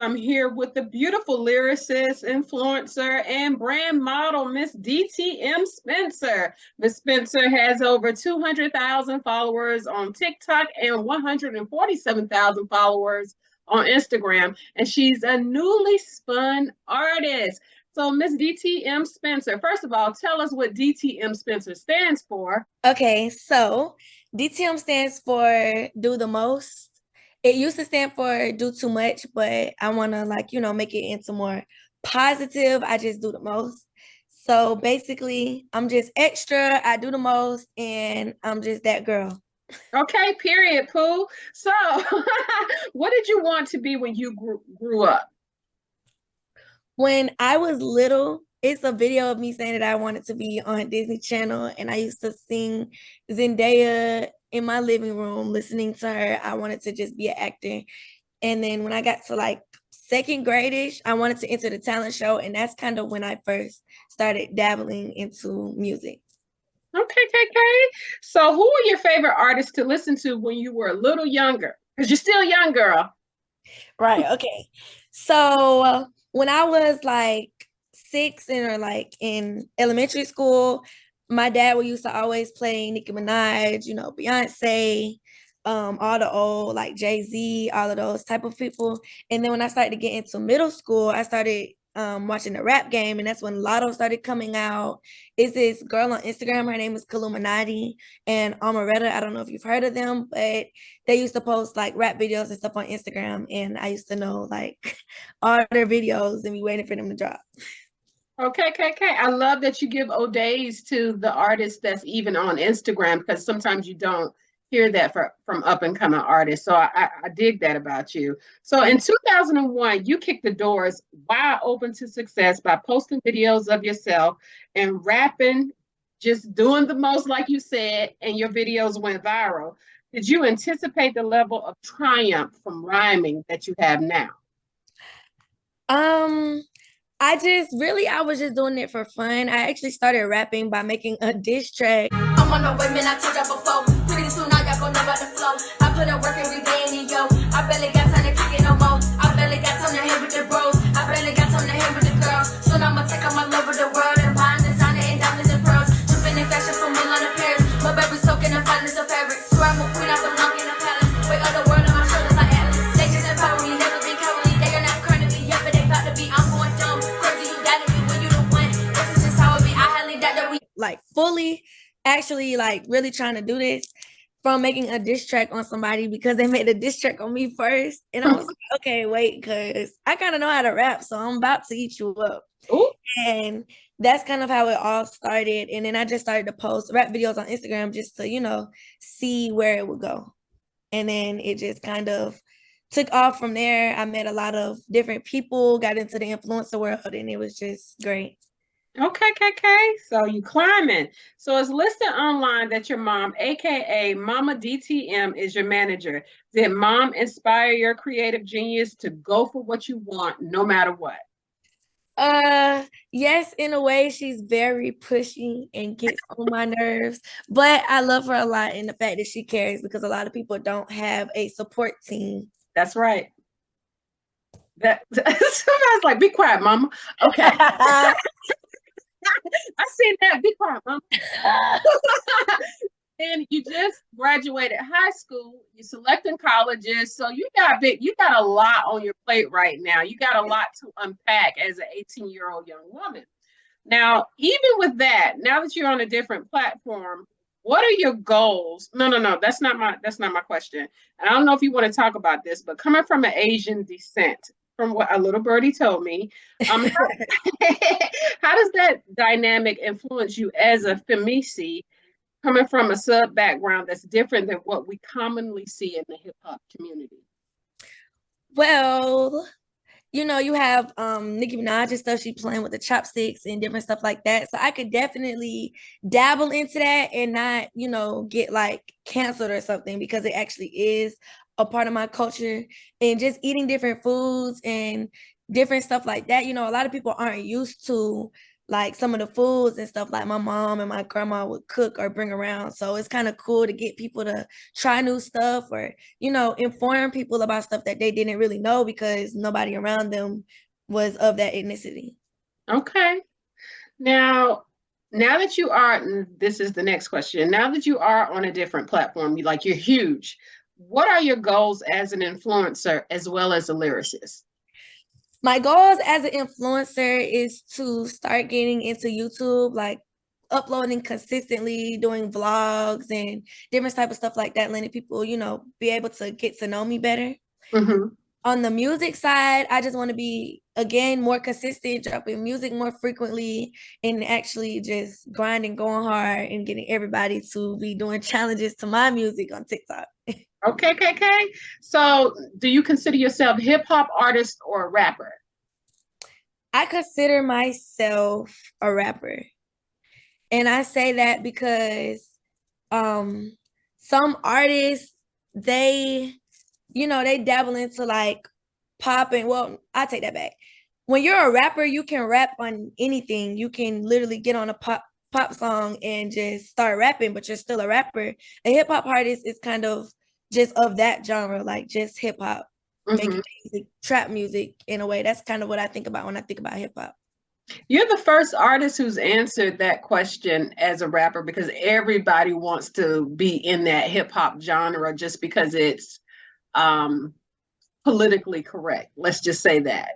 I'm here with the beautiful lyricist, influencer, and brand model, Miss DTM Spencer. Miss Spencer has over 200,000 followers on TikTok and 147,000 followers on Instagram, and she's a newly spun artist. So, Miss DTM Spencer, first of all, tell us what DTM Spencer stands for. Okay, so DTM stands for do the most. It used to stand for do too much, but I want to make it into more positive. I just do the most. So basically, I'm just extra. I do the most, and I'm just that girl. Okay, period, Pooh. So, what did you want to be when you grew up? When I was little, it's a video of me saying that I wanted to be on Disney Channel, and I used to sing Zendaya in my living room, listening to her. I wanted to just be an actor. And then when I got to like second grade-ish, I wanted to enter the talent show, and that's kind of when I first started dabbling into music. Okay, okay. So, who were your favorite artists to listen to when you were a little younger? Because you're still young, girl. Right. Okay. So when I was like six and or like in elementary school, my dad would used to always play Nicki Minaj, Beyonce, all the old like Jay-Z, all of those type of people. And then when I started to get into middle school, I started watching the rap game, and that's when Lotto started coming out. Is this girl on Instagram? Her name is Illuminati and Amaretta. I don't know if you've heard of them, but they used to post like rap videos and stuff on Instagram, and I used to know like all their videos and be waiting for them to drop. Okay, okay, okay. I love that you give odays to the artists that's even on Instagram because sometimes you don't hear that from up and coming artists. So I dig that about you. So in 2001, you kicked the doors wide open to success by posting videos of yourself and rapping, just doing the most, like you said, and your videos went viral. Did you anticipate the level of triumph from rhyming that you have now? Um, I was just doing it for fun. I actually started rapping by making a diss track. I'm on the women, I told y'all before. Pretty soon now y'all gon' know about the flow. I put in work every day and yo. I barely got time to kick it no more. I barely got time to hang with the bros. I barely got time to hang with the girls. Soon I'ma take on my love of the world and buying designer and diamonds and pearls. Tripping in fashion from Milan to Paris. My baby soaking in fineness of fabric. Swear I'm a queen, I belong in a palace. Weight of the world on my shoulders like Atlas. They just empower me, never been cowardly. They are not current to be, yeah, but they about to be. I'm going dumb. Crazy, you doubted me when you the one. This is just how it be. I highly doubt that we like fully actually like really trying to do this from making a diss track on somebody because they made a diss track on me first. And I was like, okay, wait, because I kind of know how to rap, so I'm about to eat you up. Ooh. And that's kind of how it all started. And then I just started to post rap videos on Instagram just to, see where it would go. And then it just kind of took off from there. I met a lot of different people, got into the influencer world, and it was just great. Okay, okay, okay. So you climbing. So it's listed online that your mom, aka Mama DTM, is your manager. Did mom inspire your creative genius to go for what you want, no matter what? Yes, in a way, she's very pushy and gets on my nerves, but I love her a lot in the fact that she cares because a lot of people don't have a support team. That's right. That somebody's like, be quiet, mama. Okay. I seen that. Be quiet, mama. And you just graduated high school, you're selecting colleges, so you got a lot on your plate right now. You got a lot to unpack as an 18-year-old young woman. Now, even with that, now that you're on a different platform, what are your goals? No, no, no, that's not my question. And I don't know if you want to talk about this, but coming from an Asian descent, from what a little birdie told me, how does that dynamic influence you as a femisi coming from a sub background that's different than what we commonly see in the hip hop community? Well, you have Nicki Minaj and stuff, she playing with the chopsticks and different stuff like that. So I could definitely dabble into that and not, get like canceled or something because it actually is a part of my culture and just eating different foods and different stuff like that. A lot of people aren't used to like some of the foods and stuff like my mom and my grandma would cook or bring around. So it's kind of cool to get people to try new stuff or, you know, inform people about stuff that they didn't really know because nobody around them was of that ethnicity. Okay. Now that you are, and this is the next question. Now that you are on a different platform, you're huge. What are your goals as an influencer as well as a lyricist? My goals as an influencer is to start getting into YouTube, like uploading consistently, doing vlogs and different type of stuff like that, letting people, you know, be able to get to know me better. Mm-hmm. On the music side, I just want to be, again, more consistent, dropping music more frequently, and actually just grinding, going hard, and getting everybody to be doing challenges to my music on TikTok. Okay. So, do you consider yourself hip hop artist or a rapper? I consider myself a rapper. And I say that because some artists, they, you know, they dabble into like pop and, well, I take that back. When you're a rapper, you can rap on anything. You can literally get on a pop song and just start rapping, but you're still a rapper. A hip hop artist is kind of just of that genre, like just hip hop, making music, trap music in a way. That's kind of what I think about when I think about hip hop. You're the first artist who's answered that question as a rapper because everybody wants to be in that hip hop genre just because it's politically correct. Let's just say that.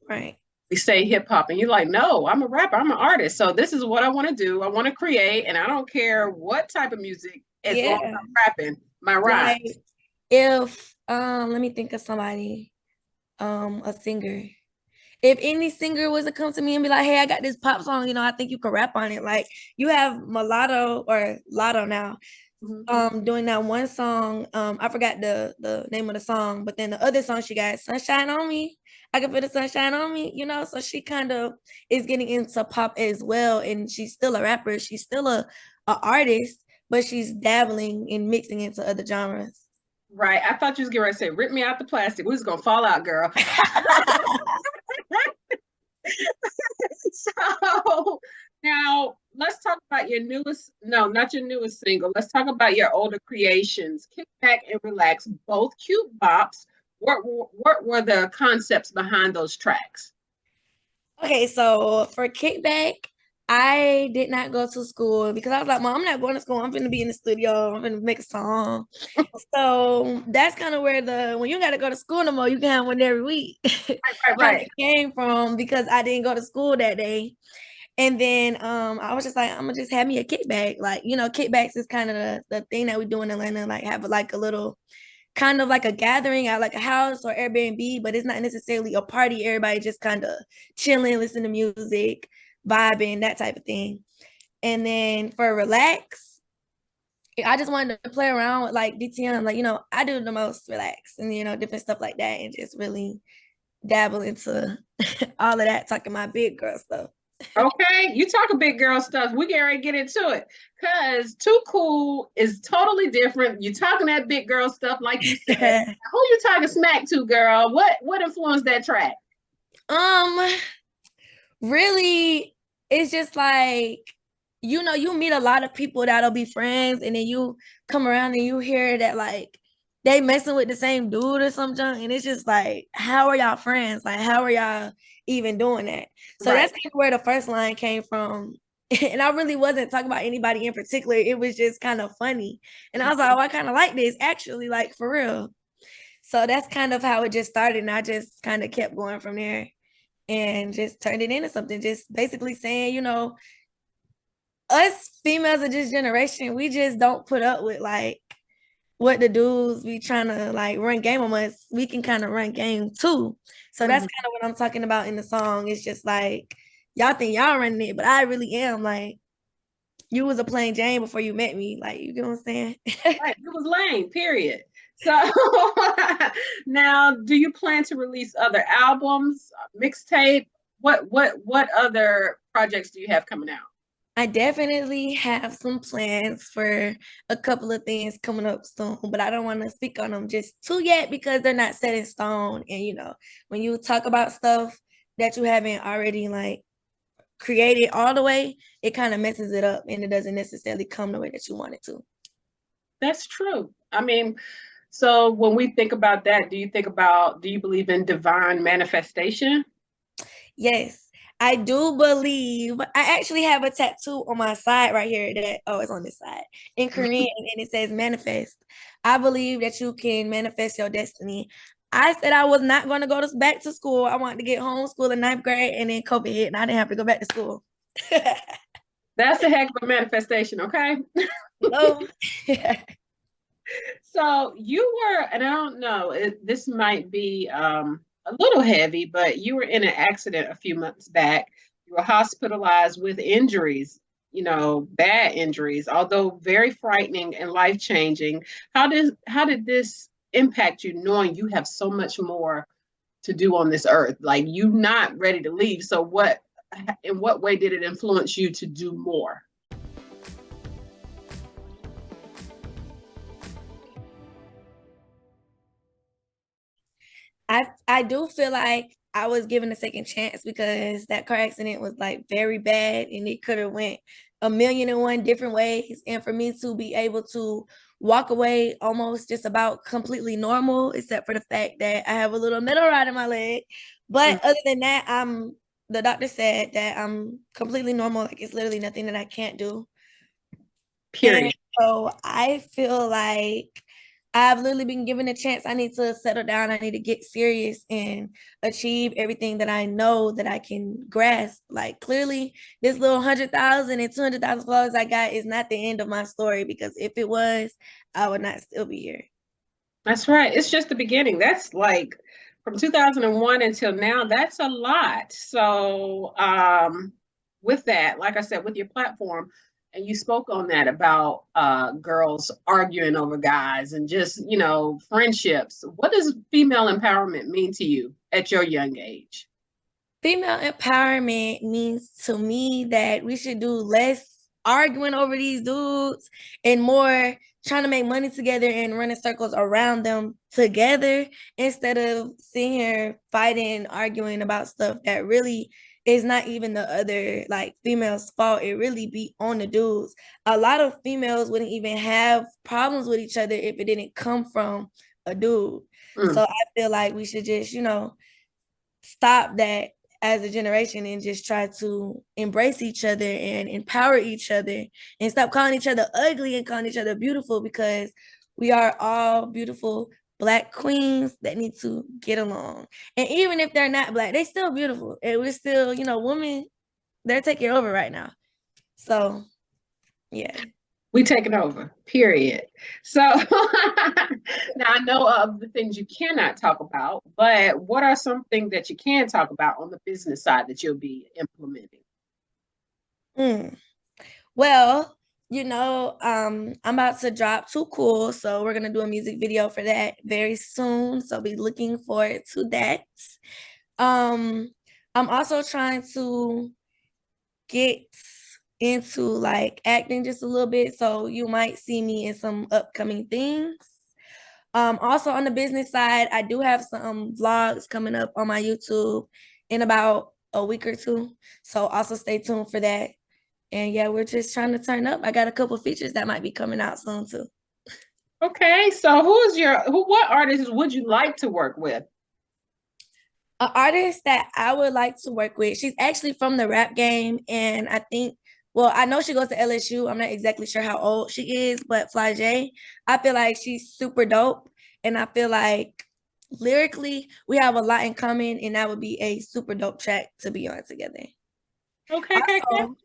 Right. We say hip hop and you're like, no, I'm a rapper, I'm an artist. So this is what I want to do. I want to create, and I don't care what type of music as long as I'm rapping my rhymes. Like if let me think of somebody, a singer. If any singer was to come to me and be like, hey, I got this pop song, you know, I think you could rap on it. Like you have Mulatto or Lotto now, doing that one song. I forgot the name of the song, but then the other song she got, Sunshine on Me. I can feel the sunshine on me, you know. So she kind of is getting into pop as well. And she's still a rapper, she's still a artist, but she's dabbling and mixing into other genres. Right. I thought you was getting ready to say, rip me out the plastic. We was gonna fall out, girl. So now let's talk about your newest, no, not your newest single. Let's talk about your older creations, Kickback and Relax, both cute bops. What were the concepts behind those tracks? Okay, so for Kickback, I did not go to school because I was like, Mom, I'm not going to school. I'm going to be in the studio. I'm going to make a song. So that's kind of where when you got to go to school no more, you can have one every week. Right. Came from because I didn't go to school that day. And then I was just like, I'm gonna just have me a kickback. Like, you know, kickbacks is kind of the thing that we do in Atlanta, like have like a little kind of like a gathering at like a house or Airbnb, but it's not necessarily a party. Everybody just kind of chilling, listening to music, vibing, that type of thing. And then for relax, I just wanted to play around with like DTM, like, you know, I do the most relax and, you know, different stuff like that, and just really dabble into all of that, talking my big girl stuff. Okay, you talk a big girl stuff. We can already get into it because Too Cool is totally different. You're talking that big girl stuff, like you said. Who you talking smack to, girl? What influenced that track? Really, it's just like, you know, you meet a lot of people that'll be friends, and then you come around and you hear that like they messing with the same dude or something, and it's just like, how are y'all friends? Like, how are y'all even doing that? So that's kind of where the first line came from. And I really wasn't talking about anybody in particular. It was just kind of funny. And I was like, oh, I kind of like this, actually, like for real. So that's kind of how it just started. And I just kind of kept going from there and just turned it into something, just basically saying, you know, us females of this generation, we just don't put up with like what the dudes be trying to like run game on us. We can kind of run game too. So that's kind of what I'm talking about in the song. It's just like, y'all think y'all running it, but I really am. Like, you was a plain Jane before you met me. Like, you get what I'm saying? Right, it was lame, period. So now, do you plan to release other albums, mixtape? What other projects do you have coming out? I definitely have some plans for a couple of things coming up soon, but I don't want to speak on them just too yet because they're not set in stone. And, you know, when you talk about stuff that you haven't already like create it all the way, it kind of messes it up and it doesn't necessarily come the way that you want it to. That's true. I mean, so when we think about that, do you believe in divine manifestation? Yes, I do believe. I actually have a tattoo on my side right here that, oh, it's on this side in Korean, and it says manifest. I believe that you can manifest your destiny. I said I was not going to go back to school. I wanted to get homeschooled in ninth grade, and then COVID hit, and I didn't have to go back to school. That's a heck of a manifestation, okay? No. So you were, and I don't know, this might be a little heavy, but you were in an accident a few months back. You were hospitalized with injuries, bad injuries, although very frightening and life-changing. How did this impact you, knowing you have so much more to do on this earth? Like, you're not ready to leave. So in what way did it influence you to do more? I do feel like I was given a second chance because that car accident was like very bad and it could have went a million and one different ways. And for me to be able to walk away almost just about completely normal, except for the fact that I have a little metal rod in my leg. But other than that, the doctor said that I'm completely normal. Like, it's literally nothing that I can't do. Period. And so I feel like I've literally been given a chance. I need to settle down. I need to get serious and achieve everything that I know that I can grasp. Like, clearly, this little 100,000 and 200,000 followers I got is not the end of my story, because if it was, I would not still be here. That's right. It's just the beginning. That's like from 2001 until now, that's a lot. So with that, like I said, with your platform, and you spoke on that about girls arguing over guys and just, friendships. What does female empowerment mean to you at your young age? Female empowerment means to me that we should do less arguing over these dudes and more trying to make money together and running circles around them together, instead of sitting here fighting, arguing about stuff that really is not even the other like female's fault. It really be on the dudes. A lot of females wouldn't even have problems with each other if it didn't come from a dude. So I feel like we should just, stop that as a generation and just try to embrace each other and empower each other and stop calling each other ugly and calling each other beautiful, because we are all beautiful Black queens that need to get along. And even if they're not Black, they still beautiful. And we're still, women, they're taking over right now. So, yeah. We taking over, period. So now I know of the things you cannot talk about, but what are some things that you can talk about on the business side that you'll be implementing? Well, I'm about to drop Too Cool, so we're gonna do a music video for that very soon. So be looking forward to that. I'm also trying to get into like acting just a little bit, so you might see me in some upcoming things. Also on the business side, I do have some vlogs coming up on my YouTube in about a week or two, so also stay tuned for that. And yeah, we're just trying to turn up. I got a couple features that might be coming out soon too. Okay, so what artists would you like to work with? An artist that I would like to work with, she's actually from the rap game, and I know she goes to LSU. I'm not exactly sure how old she is, but Fly J, I feel like she's super dope, and I feel like lyrically we have a lot in common, and that would be a super dope track to be on together. Okay. Also,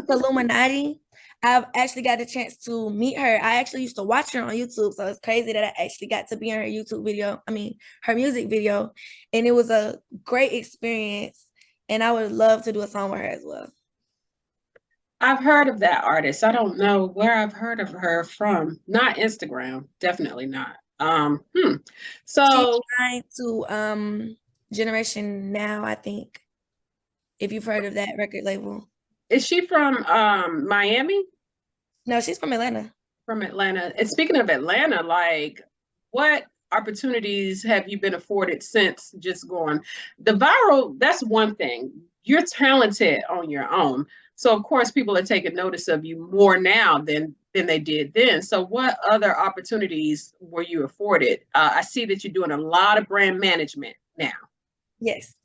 Illuminati, I've actually got a chance to meet her. I actually used to watch her on YouTube, so it's crazy that I actually got to be in her YouTube video. I mean, her music video, and it was a great experience. And I would love to do a song with her as well. I've heard of that artist. I don't know where I've heard of her from. Not Instagram, definitely not. So she's trying to Generation Now, I think, if you've heard of that record label. Is she from Miami? No, she's from Atlanta. From Atlanta. And speaking of Atlanta, like, what opportunities have you been afforded since just going the viral? That's one thing. you're talented on your own. So of course people are taking notice of you more now than they did then. So what other opportunities were you afforded? I see that you're doing a lot of brand management now. Yes.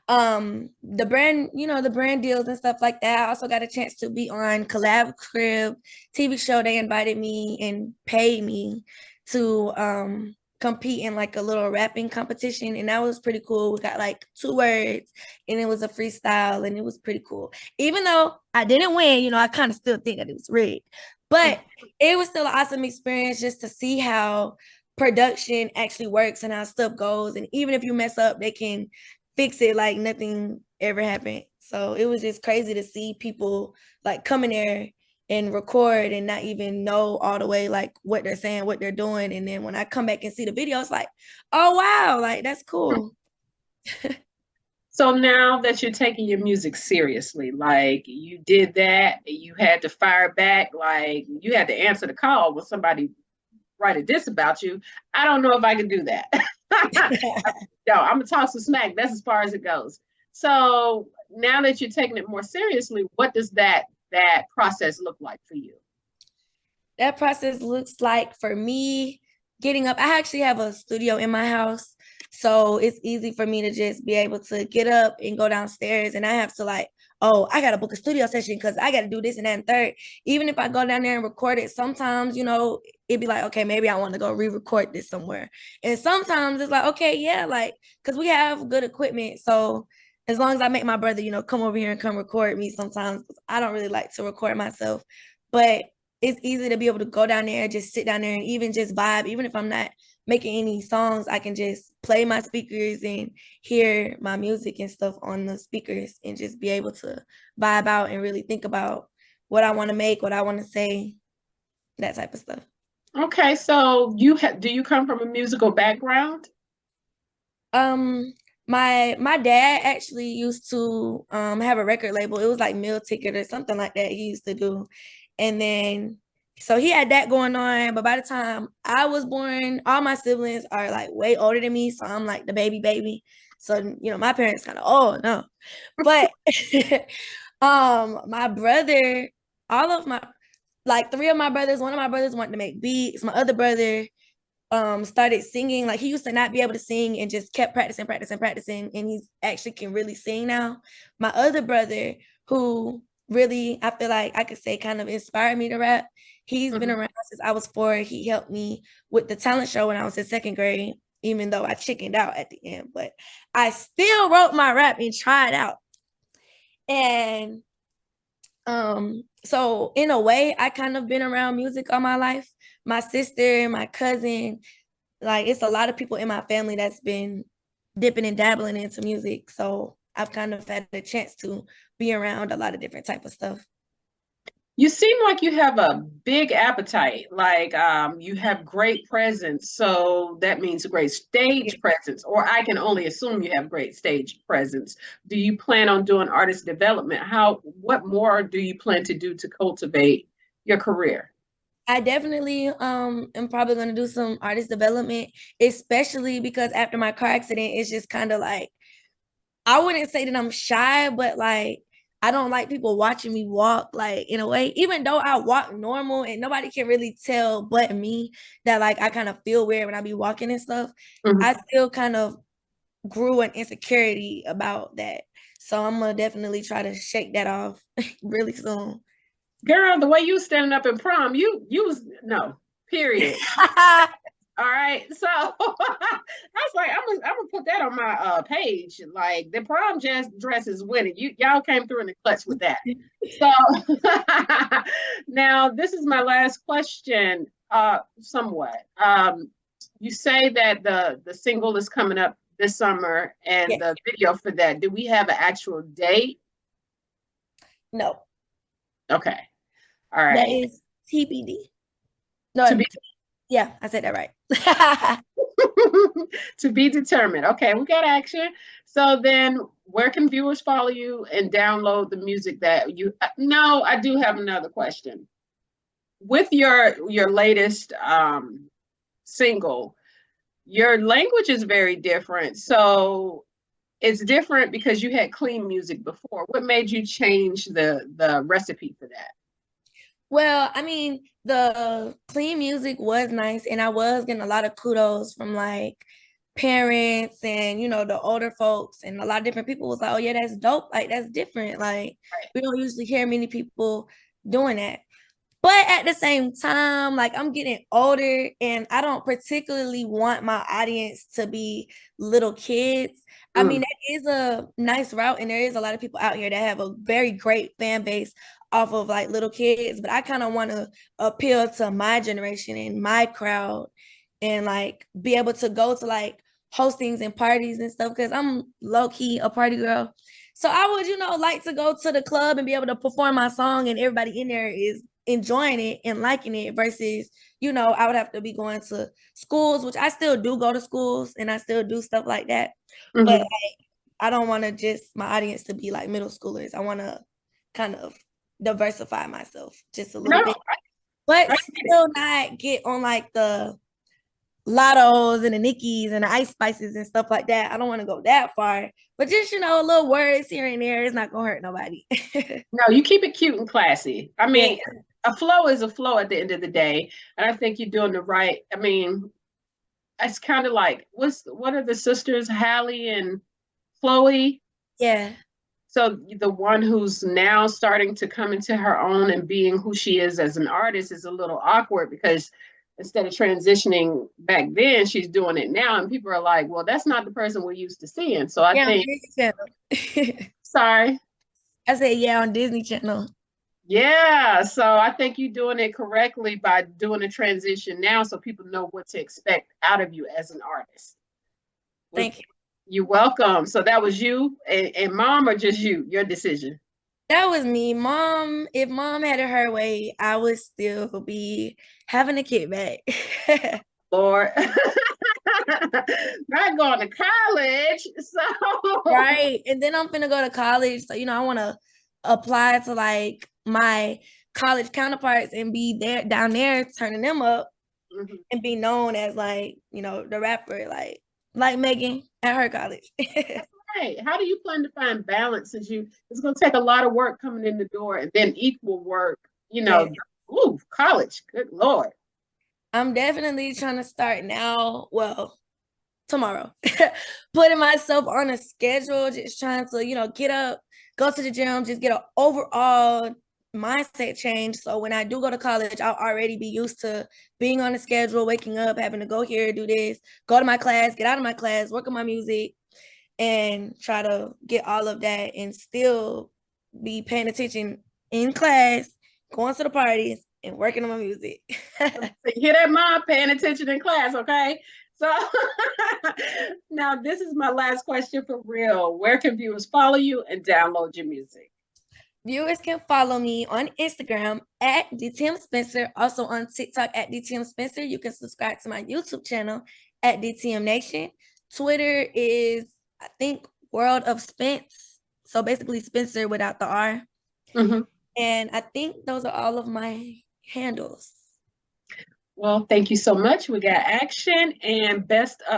The brand, the brand deals and stuff like that. I also got a chance to be on Collab Crib TV show. They invited me and paid me to compete in like a little rapping competition, and that was pretty cool. We got like 2 words and it was a freestyle, and it was pretty cool. Even though I didn't win, I kind of still think that it was rigged, but it was still an awesome experience just to see how production actually works and how stuff goes. And even if you mess up, they can fix it like nothing ever happened. So it was just crazy to see people like come in there and record and not even know all the way like what they're saying, what they're doing. And then when I come back and see the video, it's like, oh wow, like that's cool. So now that you're taking your music seriously, like you did that, you had to fire back, like you had to answer the call when somebody write a diss about you. I don't know if I can do that. No, I'm gonna talk some smack. That's as far as it goes. So now that you're taking it more seriously, what does that process look like for you? That process looks like for me getting up. I actually have a studio in my house, so it's easy for me to just be able to get up and go downstairs, and I have to like, oh, I gotta book a studio session because I gotta do this and that and third. Even if I go down there and record it, sometimes it'd be like, okay, maybe I want to go re-record this somewhere, and sometimes it's like, okay, yeah, like because we have good equipment, so as long as I make my brother, come over here and come record me sometimes, I don't really like to record myself, but it's easy to be able to go down there, just sit down there and even just vibe. Even if I'm not making any songs, I can just play my speakers and hear my music and stuff on the speakers and just be able to vibe out and really think about what I want to make, what I want to say, that type of stuff. Okay, so do you come from a musical background? My dad actually used to have a record label. It was like Meal Ticket or something like that he used to do. And then so he had that going on, but by the time I was born, all my siblings are like way older than me, so I'm like the baby. So my parents kind of, oh no. But my brother, all of my like 3 of my brothers, one of my brothers wanted to make beats. My other brother started singing. Like he used to not be able to sing and just kept practicing, and he actually can really sing now. My other brother, who really, I feel like I could say kind of inspired me to rap, he's been around since I was 4. He helped me with the talent show when I was in 2nd grade, even though I chickened out at the end, but I still wrote my rap and tried out. And so in a way, I kind of been around music all my life. My sister, my cousin, like it's a lot of people in my family that's been dipping and dabbling into music. So I've kind of had a chance to be around a lot of different type of stuff. You seem like you have a big appetite, like you have great presence. So that means great stage presence, or I can only assume you have great stage presence. Do you plan on doing artist development? What more do you plan to do to cultivate your career? I definitely am probably going to do some artist development, especially because after my car accident, it's just kind of like, I wouldn't say that I'm shy, but like I don't like people watching me walk, like in a way, even though I walk normal and nobody can really tell but me that like I kind of feel weird when I be walking and stuff. I still kind of grew an insecurity about that. So I'm gonna definitely try to shake that off really soon. Girl, the way you standing up in prom, you was no, period. All right. So I was like, I'm gonna put that on my page. Like the prom dress is winning. Y'all came through in the clutch with that. So now this is my last question, somewhat. You say that the single is coming up this summer and Yes. the video for that. Do we have an actual date? No. Okay. All right. That is TBD. No, yeah, I said that right. To be determined. Okay, we got action. So then where can viewers follow you and download the music that you no, I do have another question. With your latest single, your language is very different. So it's different because you had clean music before. What made you change the recipe for that? Well, I mean, the clean music was nice, and I was getting a lot of kudos from like parents and the older folks, and a lot of different people was like, "Oh yeah, that's dope. Like that's different. Like we don't usually hear many people doing that." But at the same time, like I'm getting older and I don't particularly want my audience to be little kids. I mean, Mm, that is a nice route, and there is a lot of people out here that have a very great fan base off of like little kids, but I kind of want to appeal to my generation and my crowd and like be able to go to like hostings and parties and stuff because I'm low key a party girl. So I would, like to go to the club and be able to perform my song and everybody in there is enjoying it and liking it versus, I would have to be going to schools, which I still do go to schools and I still do stuff like that. But mhm. like, I don't want to just my audience to be like middle schoolers. I want to kind of diversify myself just a No, little bit, but I get it. still not get on like the lottos and the Nickies and the ice spices and stuff like that. I don't want to go that far, but just little words here and there is not gonna hurt nobody. No, you keep it cute and classy. I Yeah, mean, a flow is a flow at the end of the day, and I think you're doing the right. I mean, it's kind of like what are the sisters, Hallie and Chloe? yeah, So the one who's now starting to come into her own and being who she is as an artist is a little awkward because instead of transitioning back then, she's doing it now, and people are like, "Well, that's not the person we're used to seeing." So I yeah. On think, Disney Channel. sorry, I said yeah on Disney Channel. yeah. So I think you're doing it correctly by doing the transition now, so people know what to expect out of you as an artist. Well, Thank you. you're welcome. So that was you and mom, or just you, your decision? That was me. Mom, if mom had it her way, I would still be having a kickback. Lord. Not going to college. So Right. And then I'm finna go to college. So, I want to apply to like my college counterparts and be there down there turning them up mhm. and be known as like, the rapper, like Megan at her college. Right. How do you plan to find balance since it's gonna take a lot of work coming in the door and then equal work, Yeah. ooh, college. Good Lord. I'm definitely trying to start now. Well, tomorrow. Putting myself on a schedule, just trying to, get up, go to the gym, just get an overall mindset change. So when I do go to college, I'll already be used to being on a schedule, waking up, having to go here, do this, go to my class, get out of my class, work on my music, and try to get all of that and still be paying attention in class, going to the parties, and working on my music. You hear that, mom? Paying attention in class, okay? So now this is my last question for real. Where can viewers follow you and download your music? Viewers can follow me on Instagram at DTM Spencer, also on TikTok at DTM Spencer. You can subscribe to my YouTube channel at DTM Nation. Twitter is, I think, World of Spence. So basically Spencer without the R. Mm-hmm. And I think those are all of my handles. Well, thank you so much. We got action and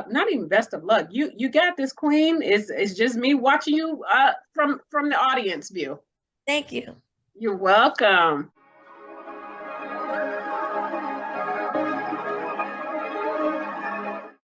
not even best of luck. You got this, queen. It's just me watching you from the audience view. Thank you. You're welcome.